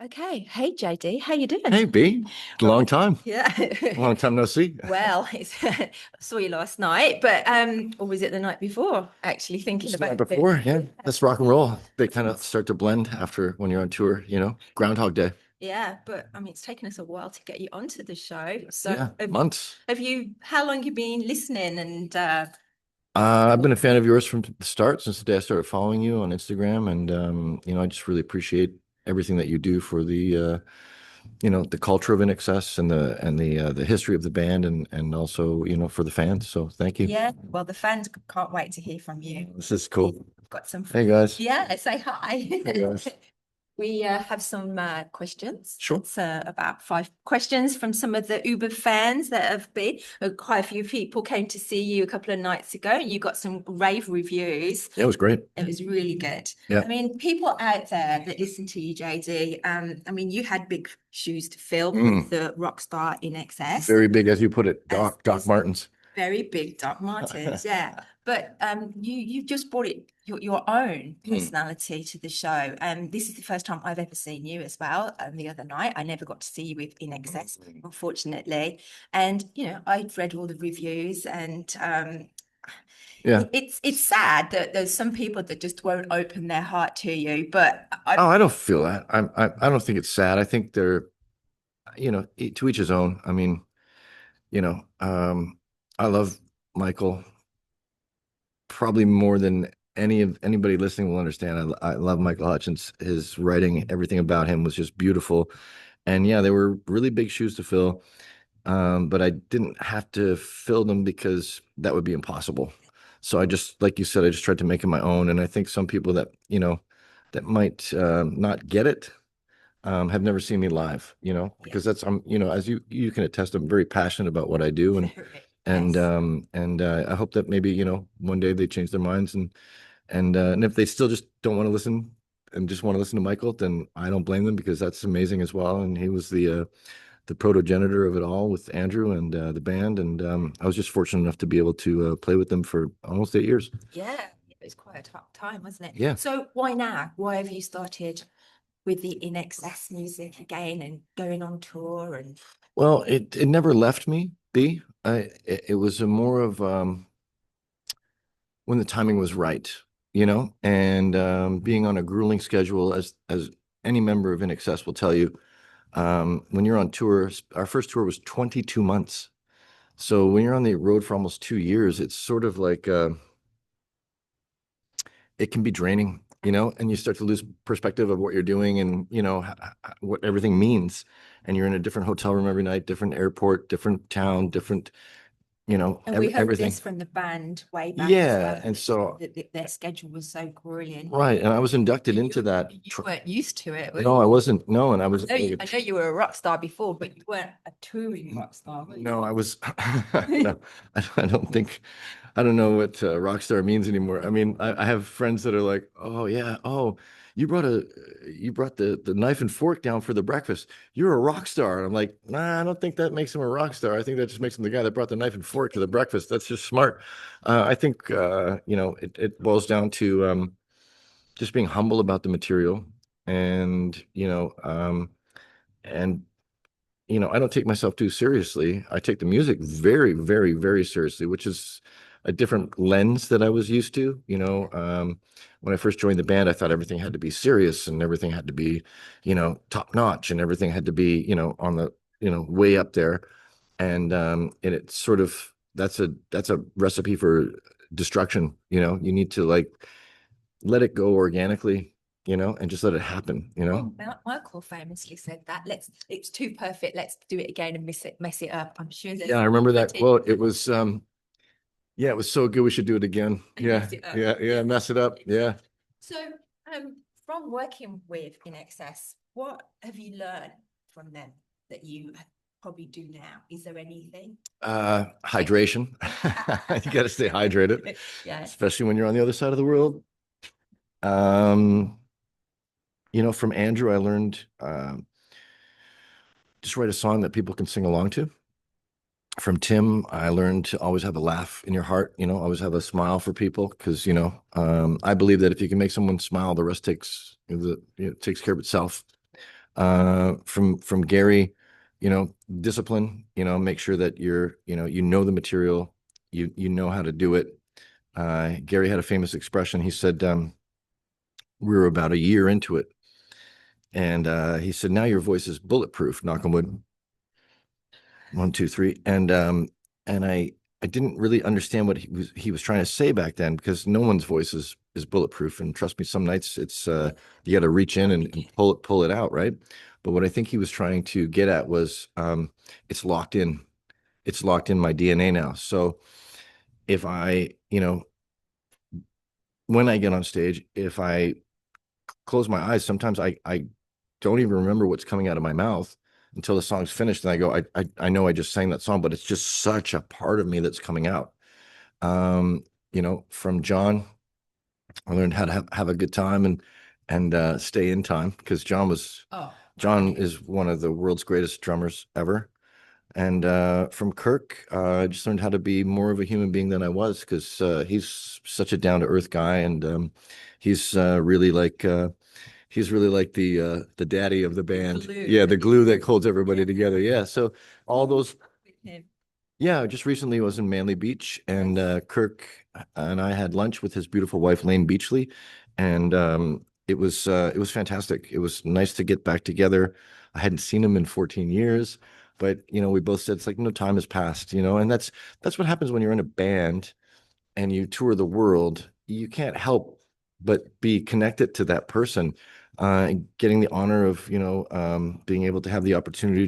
Okay. Hey, JD, how you doing? Hey B, long time. Yeah. Long time no see. Well, I saw you last night, but or was it the night before? Actually, thinking Just the night about it. before, yeah. That's rock and roll. They kind of start to blend after when you're on tour, Groundhog Day. Yeah, but I mean, it's taken us a while to get you onto the show. So, Yeah, months. how long you been listening? And I've been a fan of yours from the start, since the day I started following you on Instagram, and I just really appreciate everything that you do for the culture of INXS and the history of the band, and also for the fans. So thank you. yeah, well, the fans can't wait to hear from you. This is cool. Got some. Hey guys. Yeah, say hi. Hey guys. We have some questions. Sure. It's about 5 questions from some of the Uber fans that have been. Quite a few people came to see you a couple of nights ago, and you got some rave reviews. Yeah, it was great. It was really good. Yeah. I mean, people out there that listen to you, JD, I mean, you had big shoes to fill with the rock star INXS. Very big, as you put it, Doc Martens. Very big Doc Martens, yeah. But you just brought your own personality to the show, and this is the first time I've ever seen you as well. The other night, I never got to see you with INXS, unfortunately. And I'd read all the reviews, and Yeah. it's sad that there's some people that just won't open their heart to you. But I don't feel that. I don't think it's sad. I think they're, to each his own. I mean, I love Michael probably more than anybody listening will understand. I love Michael Hutchence. His writing, everything about him was just beautiful. And yeah, they were really big shoes to fill. But I didn't have to fill them because that would be impossible. So I just, like you said, I just tried to make it my own. And I think some people that, that might not get it, have never seen me live, because that's, as you can attest, I'm very passionate about what I do. And I hope that maybe, one day they change their minds, and if they still just don't want to listen and just want to listen to Michael, then I don't blame them, because that's amazing as well. And he was the protogenitor of it all with Andrew and the band. And I was just fortunate enough to be able to play with them for almost 8 years. Yeah, it was quite a tough time, wasn't it? Yeah. So why now? Why have you started with the INXS music again and going on tour? And well, it never left me, B. It was more of when the timing was right, and being on a grueling schedule, as any member of INXS will tell you. When you're on tour, our first tour was 22 months. So when you're on the road for almost 2 years, it's sort of like it can be draining, and you start to lose perspective of what you're doing, and what everything means. And you're in a different hotel room every night, different airport, different town, different, and we heard everything. this from the band way back. Yeah, and so their schedule was so brilliant. Right, and I was inducted into that. You weren't used to it. No, I wasn't. No, and I was. I know you were a rock star before, but you weren't a touring rock star. No, I was. No, I don't think. I don't know what rock star means anymore. I mean, I have friends that are like, "Oh yeah, oh, you brought the knife and fork down for the breakfast. You're a rock star." And I'm like, "Nah, I don't think that makes him a rock star. I think that just makes him the guy that brought the knife and fork to the breakfast. That's just smart." I think it boils down to just being humble about the material, and I don't take myself too seriously. I take the music very, very, very seriously, which is a different lens that I was used to. When I first joined the band, I thought everything had to be serious, and everything had to be, top notch, and everything had to be, on the, way up there. And it's sort of, that's a recipe for destruction. You need to like let it go organically, and just let it happen, Well, Michael famously said that it's too perfect, let's do it again and mess it up. I'm sure Yeah, I remember that quote. It was yeah, it was so good, we should do it again. Yeah, mess it up. Yeah. So from working with INXS, what have you learned from them that you probably do now? Is there anything? Hydration. You got to stay hydrated. Yeah, especially when you're on the other side of the world. From Andrew, I learned just write a song that people can sing along to. From Tim, I learned to always have a laugh in your heart, always have a smile for people, because, I believe that if you can make someone smile, the rest takes care of itself. From Gary, discipline, make sure that you know the material, you know how to do it. Gary had a famous expression. He said, we were about a year into it, and he said, now your voice is bulletproof, knock on wood. 1, 2, 3. And I didn't really understand what he was trying to say back then, because no one's voice is bulletproof. And trust me, some nights it's you got to reach in and pull it out, right? But what I think he was trying to get at was, it's locked in. It's locked in my DNA now. So if when I get on stage, if I close my eyes, sometimes I don't even remember what's coming out of my mouth until the song's finished. And I go, I know I just sang that song, but it's just such a part of me that's coming out. From John, I learned how to have a good time and stay in time, because John is one of the world's greatest drummers ever. And from Kirk, I just learned how to be more of a human being than I was, because he's such a down-to-earth guy, and he's really like the daddy of the band. Yeah, the glue that holds everybody together. Yeah, so all those. Yeah, just recently was in Manly Beach, and Kirk and I had lunch with his beautiful wife Lane Beachley, and it was fantastic. It was nice to get back together. I hadn't seen him in 14 years, but we both said it's like no time has passed, and that's what happens when you're in a band and you tour the world. You can't help but be connected to that person. Getting the honor of being able to have the opportunity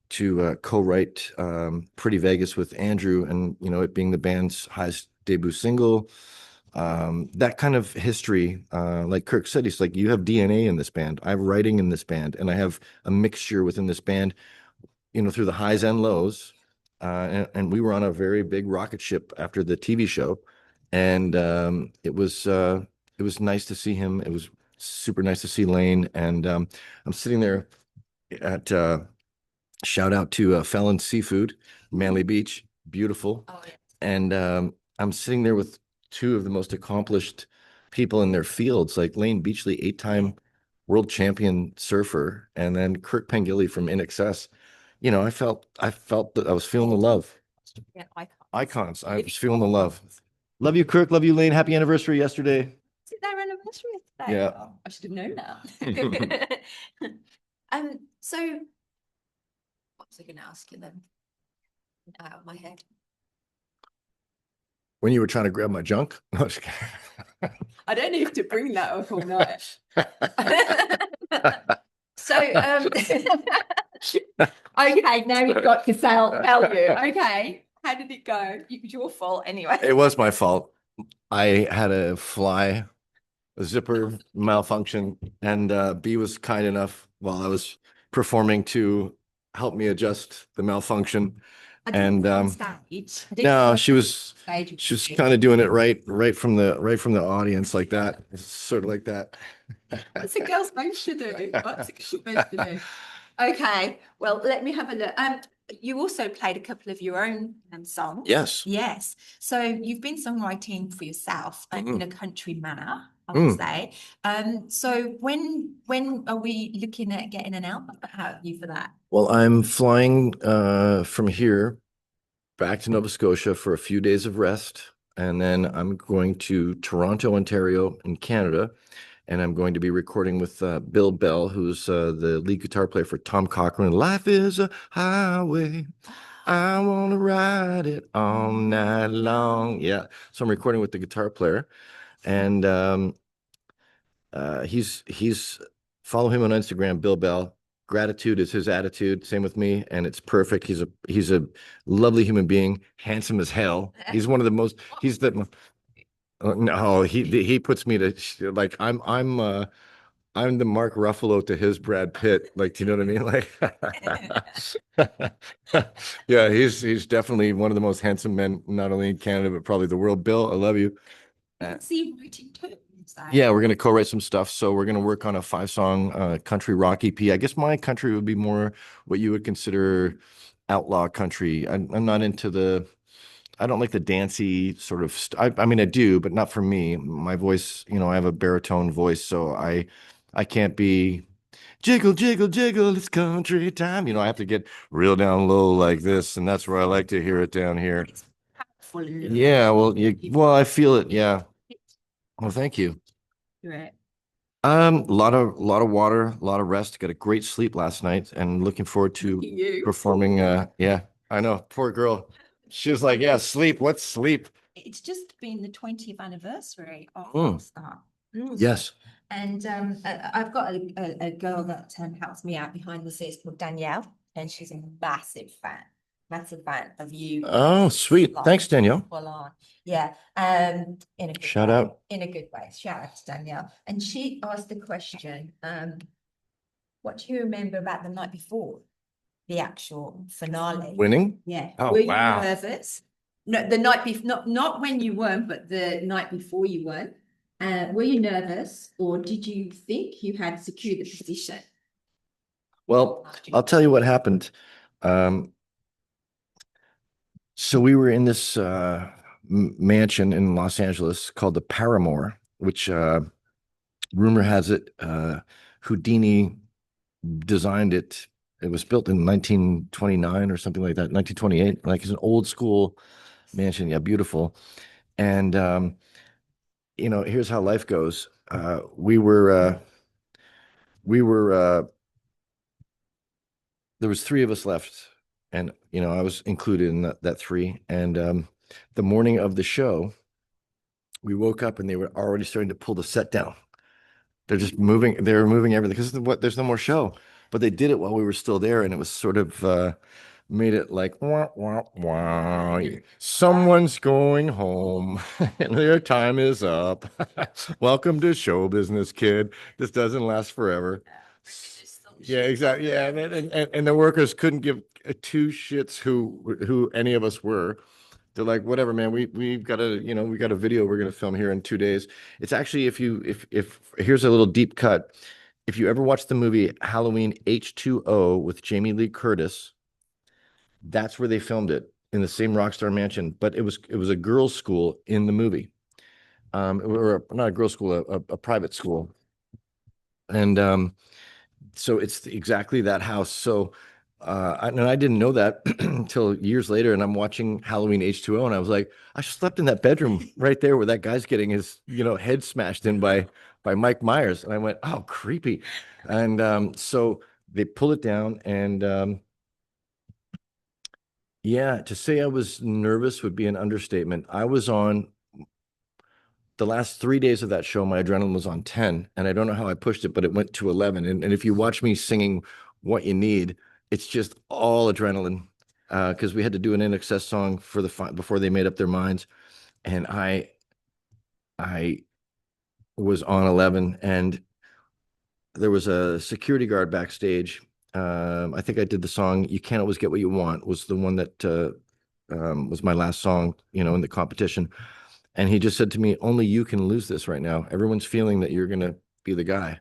to co-write Pretty Vegas with Andrew, and it being the band's highest debut single. That kind of history, like Kirk said, he's like, you have DNA in this band, I have writing in this band, and I have a mixture within this band, through the highs and lows. And we were on a very big rocket ship after the TV show, and it was nice to see him. It was super nice to see Lane, and I'm sitting there at shout out to Felon Seafood, Manly Beach, beautiful. Oh, yeah. And I'm sitting there with two of the most accomplished people in their fields, like Lane Beachley, 8-time world champion surfer, and then Kirk Pengilly from INXS. I felt that I was feeling the love. Yeah, Icons. I was feeling the love. Love you, Kirk. Love you, Lane. Happy anniversary yesterday. Is it their anniversary today? Yeah. Oh, I should have known that. So what was I going to ask you then? Out of my head. When you were trying to grab my junk? I don't need to bring that up all night. So, okay, now you've got to tell you. Okay, how did it go? It was your fault anyway. It was my fault. I had a zipper malfunction, and B was kind enough while I was performing to help me adjust the malfunction. And no, she was kind of doing it right from the audience, like that, sort of like that. What's a girl supposed to do? What's a girl supposed to do? Okay, well, let me have a look. You also played a couple of your own songs. Yes. Yes. So you've been songwriting for yourself in a country manner, I would say. So when are we looking at getting an album out of you for that? Well, I'm flying from here back to Nova Scotia for a few days of rest, and then I'm going to Toronto, Ontario in Canada, and I'm going to be recording with Bill Bell, who's the lead guitar player for Tom Cochrane. Life is a highway, I want to ride it all night long. Yeah, so I'm recording with the guitar player, and he's follow him on Instagram, Bill Bell. Gratitude is his attitude. Same with me, and it's perfect. He's a lovely human being, handsome as hell. He's one of the most. He's the. No, he puts me to like I'm the Mark Ruffalo to his Brad Pitt. Like, do you know what I mean? Like, yeah, he's definitely one of the most handsome men, not only in Canada but probably the world. Bill, I love you. See, writing too. Yeah, we're gonna co-write some stuff. So we're gonna work on a 5-song country rock EP. I guess my country would be more what you would consider outlaw country. I'm not into I don't like the dancey sort of I mean, I do, but not for me. My voice, I have a baritone voice, so I can't be Jiggle, jiggle, jiggle, it's country time. I have to get real down low like this, and that's where I like to hear it down here. It's powerful and Yeah, well, I feel it. Yeah. Well, thank you. right. A lot of water, a lot of rest. Got a great sleep last night, and looking forward to You. performing. Yeah, I know. Poor girl. She was like, "Yeah, sleep. What's sleep?" It's just been the 20th anniversary of Mm. Star. Mm. Yes. And I've got a girl that helps me out behind the scenes called Danielle, and she's a massive fan of you. Oh, sweet. Like, Thanks, Danielle. full on. Yeah, in a good Shout way. out. In a good way. Shout out to Danielle. And she asked the question, what do you remember about the night before the actual finale? Winning? Yeah. Oh, Were you wow. nervous? No, the night before, not when you weren't, but the night before you weren't. Were you nervous, or did you think you had secured the position? Well, I'll tell you what happened. So we were in this mansion in Los Angeles called the Paramore, which rumor has it Houdini designed it. It was built in 1929 or something like that, 1928. Like it's an old school mansion. Yeah, beautiful. And here's how life goes. We were there was three of us left, and I was included in that three. And the morning of the show, we woke up and they were already starting to pull the set down. They're just moving. They were moving everything because there's no more show. But they did it while we were still there, and it was sort of made it like wah, wah, wah. Someone's going home, and their time is up. Welcome to show business, kid. This doesn't last forever. Yeah, exactly. Yeah, and the workers couldn't give two shits who any of us were. They're like, whatever, man. We've got we got a video we're gonna film here in 2 days. It's actually if here's a little deep cut. If you ever watch the movie Halloween H2O with Jamie Lee Curtis, that's where they filmed it in the same Rockstar Mansion. But it was a girls' school in the movie, or not a girls' school, a private school, and so it's exactly that house. So and I didn't know that until years later, and I'm watching Halloween H2O, and I was like, I slept in that bedroom right there where that guy's getting his head smashed in by Mike Myers, and I went, oh, creepy. And so they pull it down, and yeah, to say I was nervous would be an understatement. I was on the last 3 days of that show, my adrenaline was on 10, and I don't know how I pushed it, but it went to 11. And if you watch me singing What You Need, it's just all adrenaline because we had to do an INXS song for before they made up their minds. And I was on 11, and there was a security guard backstage. I think I did the song "You Can't Always Get What You Want" was the one that was my last song, in the competition. And he just said to me, only you can lose this right now. Everyone's feeling that you're going to be the guy.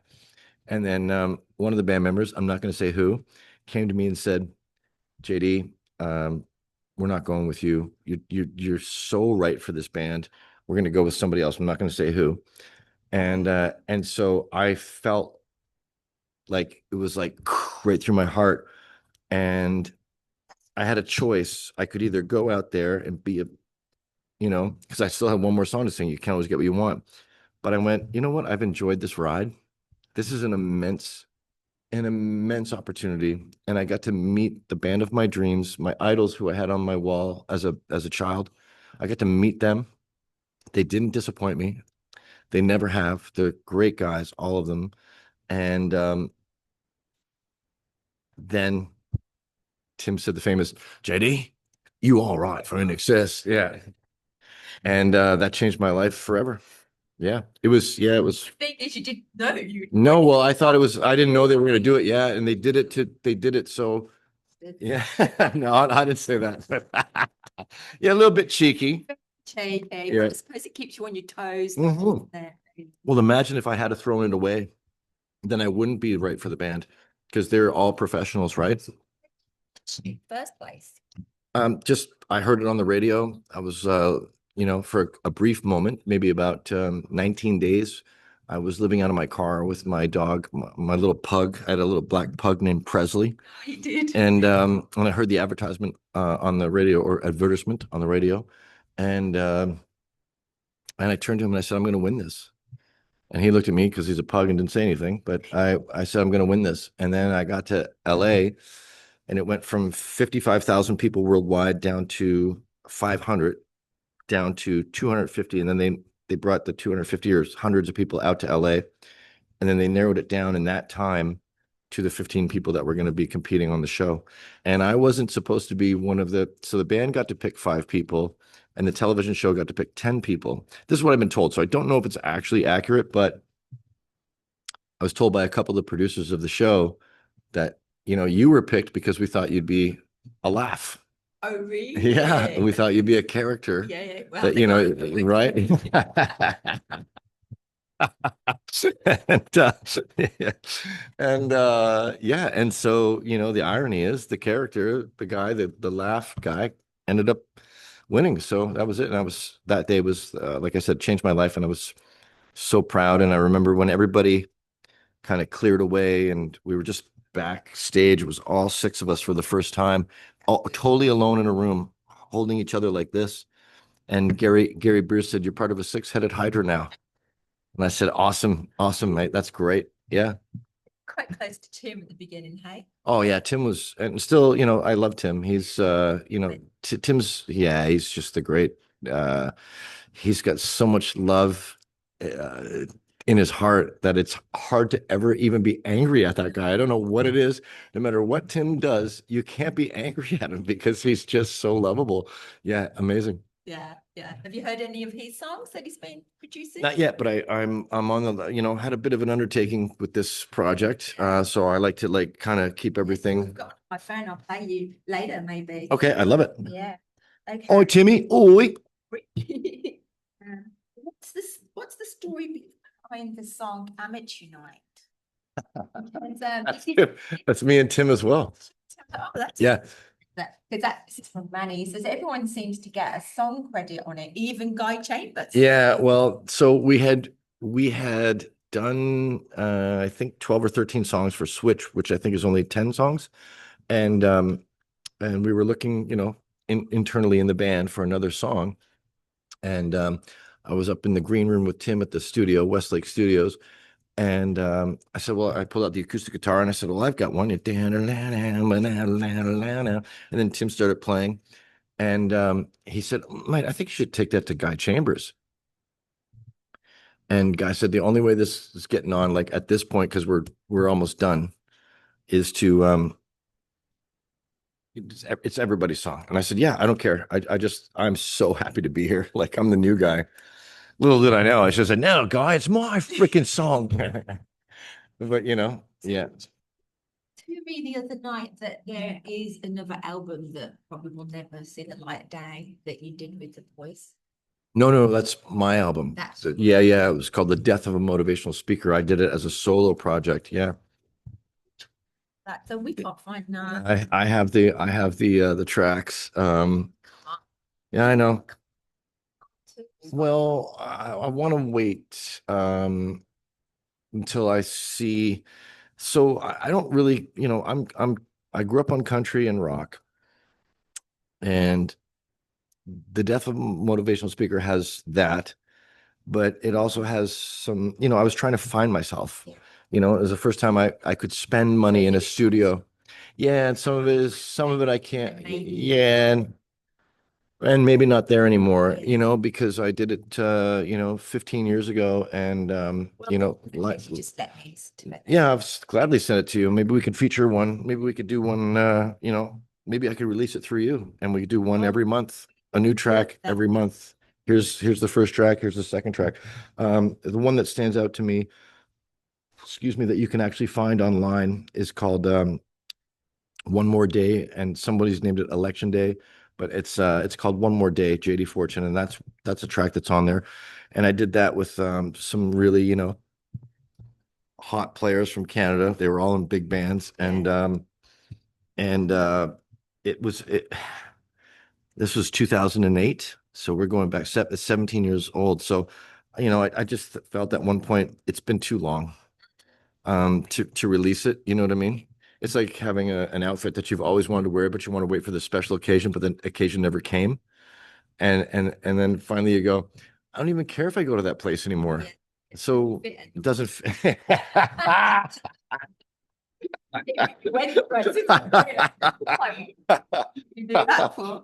And then one of the band members, I'm not going to say who, came to me and said, JD, we're not going with you. You're so right for this band. We're going to go with somebody else. I'm not going to say who. And so I felt like it was like right through my heart. And I had a choice. I could either go out there and be because I still have one more song to sing. You can't always get what you want. But I went, you know what? I've enjoyed this ride. This is an immense opportunity. And I got to meet the band of my dreams, my idols who I had on my wall as a child. I got to meet them. They didn't disappoint me. They never have. They're great guys, all of them. And then Tim said the famous, JD, you all right for INXS. Yeah. And that changed my life forever. Yeah, it was. Yeah, it was. Thing is, you didn't know you. No, well, I thought it was. I didn't know they were going to do it. Yeah, and they did it to. They did it so. Yeah, no, I didn't say that. Yeah, a little bit cheeky. Cheeky, Yeah. but I suppose it keeps you on your toes. Mhm. Well, imagine if I had thrown it away, then I wouldn't be right for the band because they're all professionals, right? First place. Just I heard it on the radio. I was, for a brief moment, maybe about 19 days, I was living out of my car with my dog, my little pug. I had a little black pug named Presley. You did. And I heard the advertisement on the radio, or advertisement on the radio, and I turned to him and I said, "I'm going to win this." And he looked at me because he's a pug and didn't say anything. But I said, "I'm going to win this." And then I got to LA, and it went from 55,000 people worldwide down to 500, down to 250, and then they brought the 250 or hundreds of people out to LA, and then they narrowed it down in that time to the 15 people that were going to be competing on the show. And I wasn't supposed to be one of the, so the band got to pick 5 people and the television show got to pick 10 people. This is what I've been told. So I don't know if it's actually accurate, but I was told by a couple of the producers of the show that, you were picked because we thought you'd be a laugh. Oh, really? Yeah, we thought you'd be a character. Yeah. Well, that, right? and yeah, and so the irony is the character, the guy, the laugh guy, ended up winning. So that was it. And that day was like I said, changed my life, and I was so proud. And I remember when everybody kind of cleared away and we were just backstage, it was all 6 of us for the first time, all totally alone in a room, holding each other like this. And Gary Beers said, "You're part of a 6-headed hydra now." And I said, "Awesome, mate. That's great." Yeah. Quite close to Tim at the beginning, hey? Oh yeah, Tim was, and still, I love Tim. He's Tim's, yeah, he's just a great, he's got so much love in his heart that it's hard to ever even be angry at that guy. I don't know what it is. No matter what Tim does, you can't be angry at him because he's just so lovable. Yeah, amazing. Yeah. Have you heard any of his songs that he's been producing? Not yet, but I'm on the, had a bit of an undertaking with this project. So I like to kind of keep everything. I've got my phone. I'll play you later, maybe. Okay, I love it. Yeah. Okay. Oi, Timmy. Oi. What's the story behind the song Amateur Night? That's me and Tim as well. Oh, yeah. This is from Manny. He says everyone seems to get a song credit on it, even Guy Chambers. Yeah, well, so we had done I think 12 or 13 songs for Switch, which I think is only 10 songs, and we were looking, internally in the band for another song, and I was up in the green room with Tim at the studio, Westlake Studios. And I said, well, I pulled out the acoustic guitar and I said, well, I've got one. And then Tim started playing. And he said, mate, I think you should take that to Guy Chambers. And Guy said, the only way this is getting on, like at this point, because we're almost done, is to it's everybody's song. And I said, yeah, I don't care. I'm so happy to be here. Like, I'm the new guy. Little did I know, I should have said, no, Guy, it's my freaking song. But yeah. To me the other night that there is another album that probably will never see the light of day that you did with the Voice. No, that's my album. Yeah. It was called The Death of a Motivational Speaker. I did it as a solo project. Yeah. So we can't find none. I have the tracks. Yeah, I know. Well, I want to wait until I see. So I don't really, I grew up on country and rock, and The Death of a Motivational Speaker has that, but it also has some, I was trying to find myself. It was the first time I could spend money in a studio. Yeah, and some of it I can't. Yeah, and maybe not there anymore, because I did it 15 years ago, and just let me do it. Yeah, I've gladly sent it to you. Maybe we could feature one. Maybe we could do one, maybe I could release it through you, and we could do one every month, a new track every month. Here's the first track, here's the second track. The one that stands out to me, that you can actually find online, is called One More Day, and somebody's named it Election Day, but it's called One More Day, JD Fortune, and that's a track that's on there. And I did that with some really, hot players from Canada. They were all in big bands, and this was 2008, so we're going back 17 years old. So I just felt at one point it's been too long to release it. You know what I mean? It's like having an outfit that you've always wanted to wear, but you want to wait for the special occasion, but the occasion never came. And then finally you go, I don't even care if I go to that place anymore. So it doesn't fit. You do that for.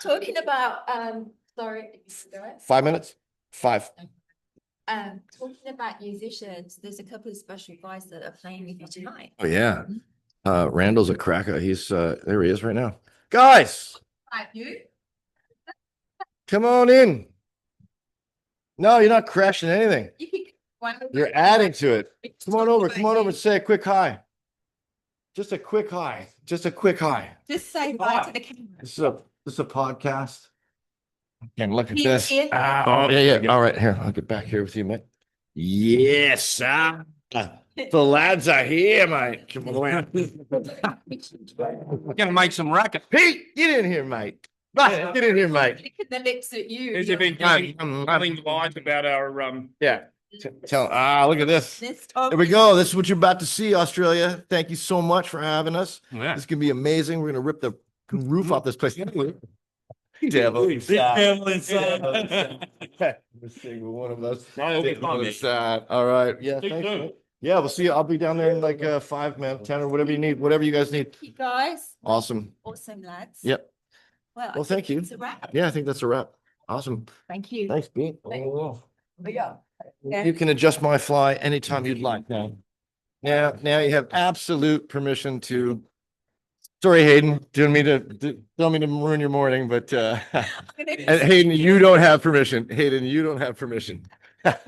Talking about sorry, 5 minutes? 5. Talking about musicians, there's a couple of special guys that are playing with you tonight. Oh yeah. Randall's a cracker. He's there he is right now. Guys, Hi, you. come on in. No, you're not crashing anything. You're adding to it. Come on over and say a quick hi. Just a quick hi. Just a quick hi. Just say bye to the camera. This is a podcast. And look at He's this. in. Oh, yeah. All right, here. I'll get back here with you, mate. Yes. The lads are here, mate. Come on. Gonna make some racket. Pete, get in here, mate. Get in here, mate. Look at the lips at you. Has there been telling lies about our Yeah. Tell look at this. This Here we go. This is what you're about to see, Australia. Thank you so much for having us. Yeah. This is gonna be amazing. We're gonna rip the roof off this place. Devil Devil inside. inside. Let's see one of us. No, it'll be Devil fun, mate. inside. All right. Yeah. Speak Thanks, soon. mate. Yeah, we'll see you. I'll be down there in like 5, man, 10 or whatever you need, whatever you guys need. Thank you guys. Awesome. Awesome lads. Yep. Well, Well, thank you. it's a wrap. Yeah, I think that's a wrap. Awesome. Thank you. Thanks, Pete. Thank Oh. Yeah. You can adjust my fly anytime you'd like now. Now you have absolute permission to. Sorry, Hayden, don't mean to ruin your morning, but and Hayden, you don't have permission. Hayden, you don't have permission. Well,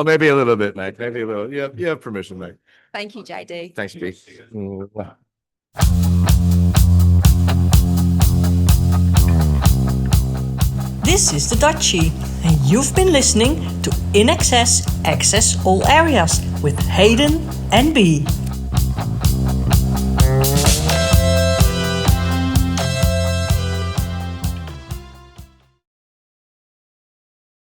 maybe a little bit, Mike. Maybe a little. You have permission, Mike. Thank you, JD. Thanks, Pete. This is the Dutchie, and you've been listening to INXS Access All Areas with Hayden and B.